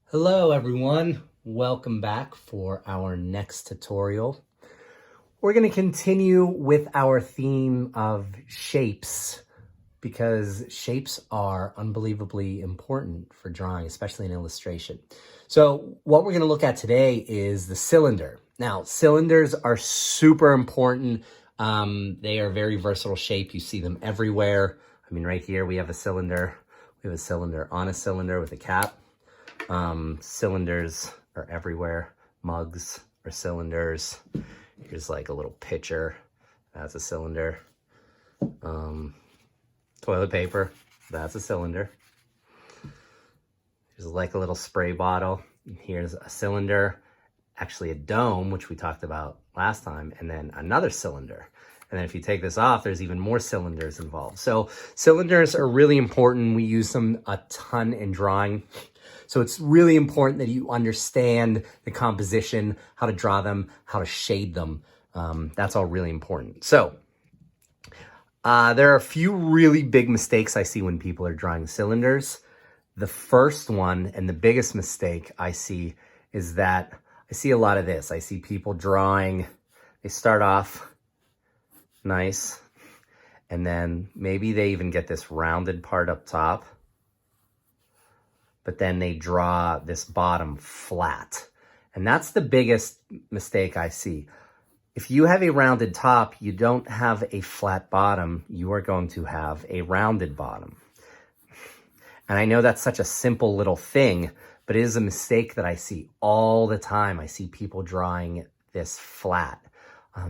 Hello everyone, welcome back for our next tutorial. We're going to continue with our theme of shapes because shapes are unbelievably important for drawing, especially in illustration. So what we're going to look at today is the cylinder. Now, cylinders are super important. They are a very versatile shape. You see them everywhere. I mean, right here we have a cylinder. We have a cylinder on a cylinder with a cap. Cylinders are everywhere. Mugs are cylinders. Here's like a little pitcher. That's a cylinder. Toilet paper. That's a cylinder. Here's like a little spray bottle. Here's a cylinder. Actually a dome, which we talked about last time, and then another cylinder. And then if you take this off, there's even more cylinders involved. So cylinders are really important. We use them a ton in drawing. So it's really important that you understand the composition, how to draw them, how to shade them. That's all really important. So there are a few really big mistakes I see when people are drawing cylinders. The first one and the biggest mistake I see is that I see a lot of this. I see people drawing, they start off nice, and then maybe they even get this rounded part up top, but then they draw this bottom flat. And that's the biggest mistake I see. If you have a rounded top, you don't have a flat bottom, you are going to have a rounded bottom. And I know that's such a simple little thing, but it is a mistake that I see all the time. I see people drawing this flat.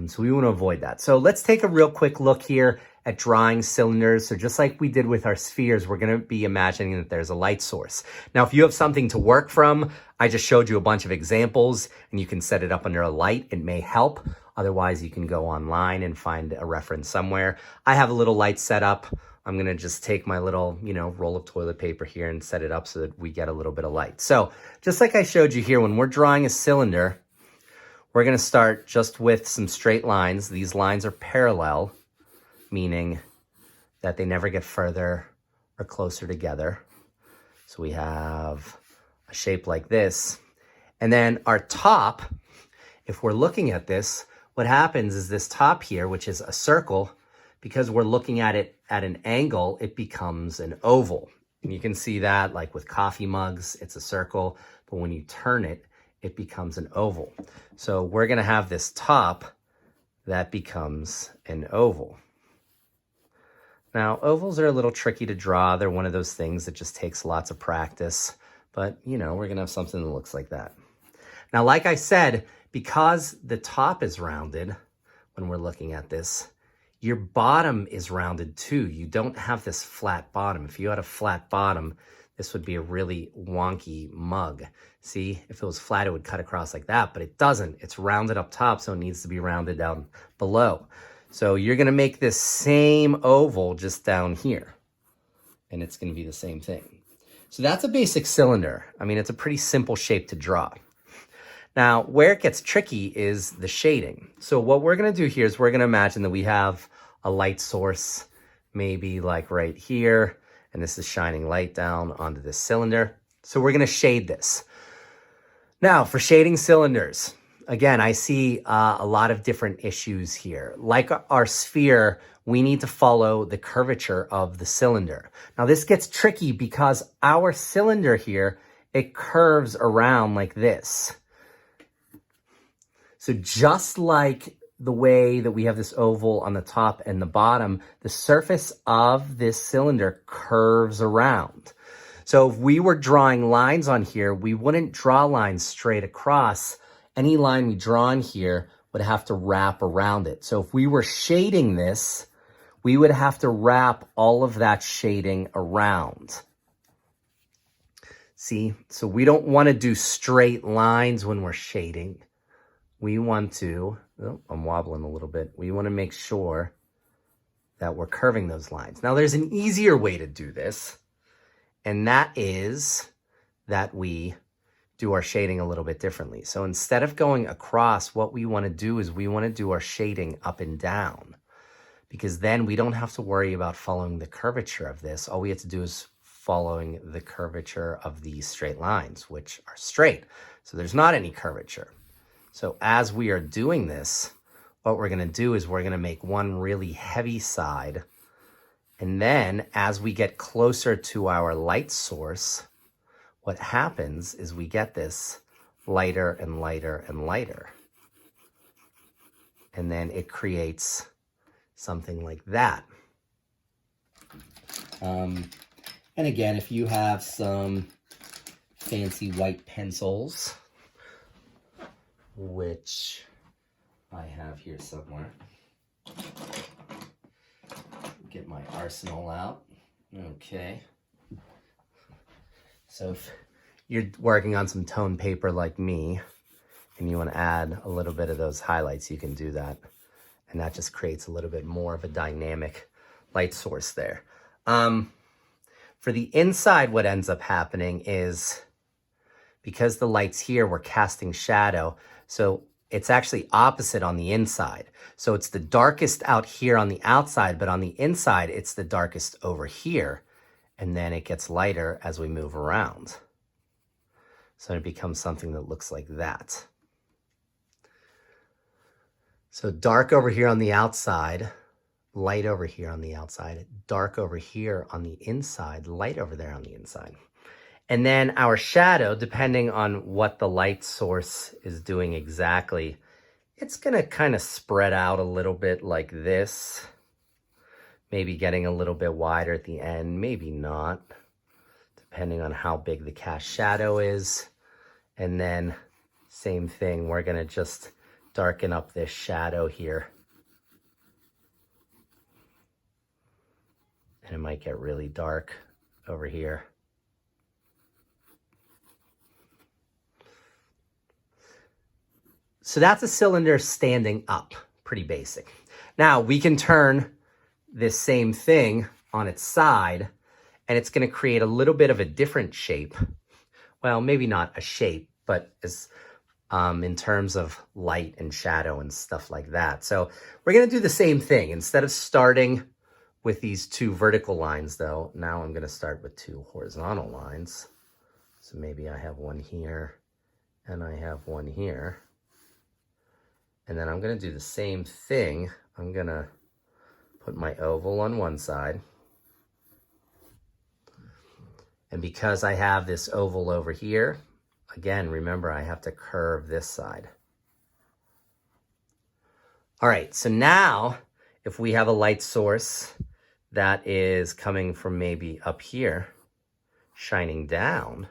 So we want to avoid that. So let's take a real quick look here at drawing cylinders. So just like we did with our spheres, we're going to be imagining that there's a light source. Now, if you have something to work from, I just showed you a bunch of examples and you can set it up under a light. It may help. Otherwise, you can go online and find a reference somewhere. I have a little light set up. I'm going to just take my little, roll of toilet paper here and set it up so that we get a little bit of light. So just like I showed you here, when we're drawing a cylinder, we're going to start just with some straight lines. These lines are parallel, meaning that they never get further or closer together. So we have a shape like this. And then our top, if we're looking at this, what happens is this top here, which is a circle, because we're looking at it at an angle, it becomes an oval. And you can see that like with coffee mugs, it's a circle, but when you turn it, it becomes an oval. So we're going to have this top that becomes an oval. Now, ovals are a little tricky to draw. They're one of those things that just takes lots of practice. But, we're going to have something that looks like that. Now, like I said, because the top is rounded when we're looking at this, your bottom is rounded too. You don't have this flat bottom. If you had a flat bottom, this would be a really wonky mug. See, if it was flat, it would cut across like that, but it doesn't. It's rounded up top, so it needs to be rounded down below. So you're going to make this same oval just down here, and it's going to be the same thing. So that's a basic cylinder. I mean, it's a pretty simple shape to draw. Now, where it gets tricky is the shading. So what we're going to do here is we're going to imagine that we have a light source, maybe like right here, and this is shining light down onto this cylinder. So we're going to shade this. Now, for shading cylinders, again, I see a lot of different issues here. Like our sphere, we need to follow the curvature of the cylinder. Now, this gets tricky because our cylinder here, it curves around like this. So just like the way that we have this oval on the top and the bottom, the surface of this cylinder curves around. So if we were drawing lines on here, we wouldn't draw lines straight across. Any line we draw on here would have to wrap around it. So if we were shading this, we would have to wrap all of that shading around. See, so we don't want to do straight lines when we're shading. We want to, I'm wobbling a little bit. We want to make sure that we're curving those lines. Now there's an easier way to do this, and that is that we do our shading a little bit differently. So instead of going across, what we want to do is we want to do our shading up and down, because then we don't have to worry about following the curvature of this. All we have to do is following the curvature of these straight lines, which are straight. So there's not any curvature. So as we are doing this, what we're going to do is we're going to make one really heavy side. And then as we get closer to our light source, what happens is we get this lighter and lighter and lighter. And then it creates something like that. And again, if you have some fancy white pencils, which I have here somewhere, get my arsenal out. Okay. So if you're working on some tone paper like me, and you want to add a little bit of those highlights, you can do that. And that just creates a little bit more of a dynamic light source there. For the inside, what ends up happening is, because the light's here, we're casting shadow. So it's actually opposite on the inside. So it's the darkest out here on the outside, but on the inside, it's the darkest over here. And then it gets lighter as we move around. So it becomes something that looks like that. So dark over here on the outside, light over here on the outside, dark over here on the inside, light over there on the inside. And then our shadow, depending on what the light source is doing exactly, it's going to kind of spread out a little bit like this. Maybe getting a little bit wider at the end, maybe not, depending on how big the cast shadow is. And then same thing, we're going to just darken up this shadow here. And it might get really dark over here. So that's a cylinder standing up, pretty basic. Now we can turn this same thing on its side, and it's going to create a little bit of a different shape. Well, maybe not a shape, but as in terms of light and shadow and stuff like that. So we're going to do the same thing. Instead of starting with these two vertical lines, though, now I'm going to start with two horizontal lines. So maybe I have one here and I have one here. And then I'm going to do the same thing. I'm going to put my oval on one side. And because I have this oval over here, again, remember, I have to curve this side. All right, so now if we have a light source that is coming from maybe up here, shining down,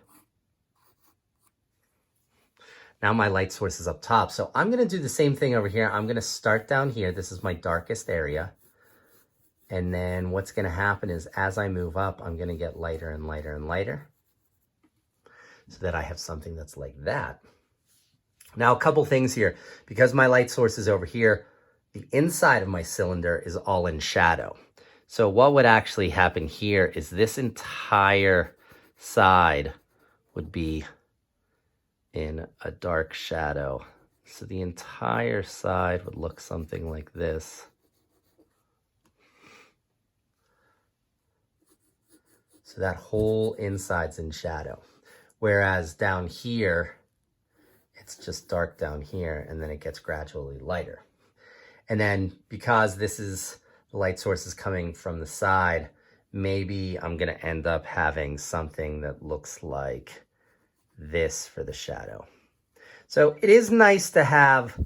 now my light source is up top. So I'm going to do the same thing over here. I'm going to start down here. This is my darkest area. And then what's going to happen is as I move up, I'm going to get lighter and lighter and lighter so that I have something that's like that. Now, a couple things here. Because my light source is over here, the inside of my cylinder is all in shadow. So what would actually happen here is this entire side would be in a dark shadow. So the entire side would look something like this. So that whole inside's in shadow. Whereas down here, it's just dark down here, and then it gets gradually lighter. And then because this is, the light source is coming from the side, maybe I'm gonna end up having something that looks like this for the shadow. So it is nice to have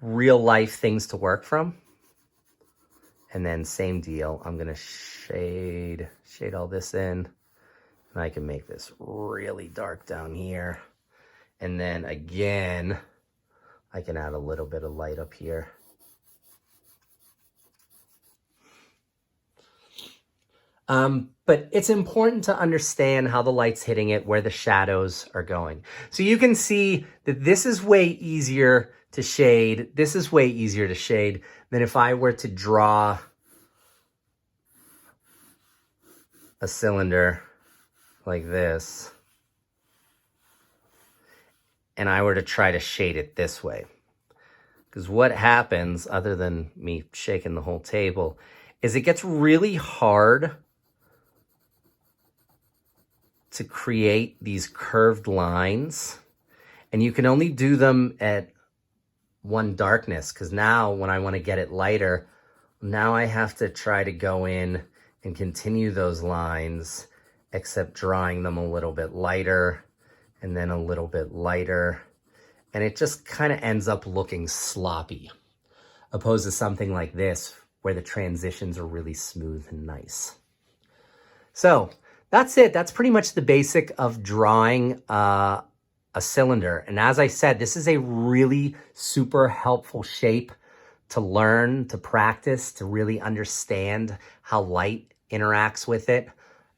real life things to work from. And then same deal, I'm gonna shade all this in, and I can make this really dark down here. And then again, I can add a little bit of light up here. But it's important to understand how the light's hitting it, where the shadows are going. So you can see that this is way easier to shade. This is way easier to shade than if I were to draw a cylinder like this, and I were to try to shade it this way. Because what happens, other than me shaking the whole table, is it gets really hard to create these curved lines, and you can only do them at one darkness, because now when I want to get it lighter, now I have to try to go in and continue those lines, except drawing them a little bit lighter and then a little bit lighter. And it just kind of ends up looking sloppy, opposed to something like this where the transitions are really smooth and nice. So that's it. That's pretty much the basic of drawing a cylinder. And as I said, this is a really super helpful shape to learn, to practice, to really understand how light interacts with it.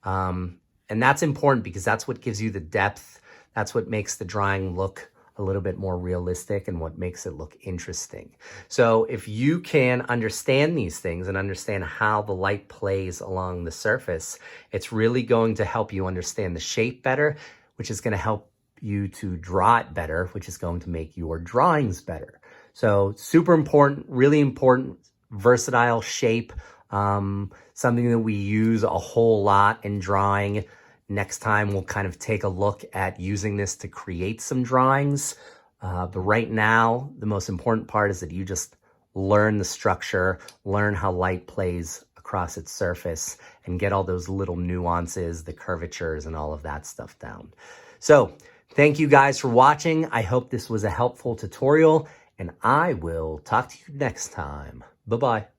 And that's important because that's what gives you the depth. That's what makes the drawing look a little bit more realistic and what makes it look interesting. So if you can understand these things and understand how the light plays along the surface, it's really going to help you understand the shape better, which is going to help you to draw it better, which is going to make your drawings better. So super important, really important, versatile shape, something that we use a whole lot in drawing. Next time we'll kind of take a look at using this to create some drawings. But right now, the most important part is that you just learn the structure, learn how light plays across its surface, and get all those little nuances, the curvatures, and all of that stuff down. So thank you guys for watching. I hope this was a helpful tutorial, and I will talk to you next time. Bye-bye.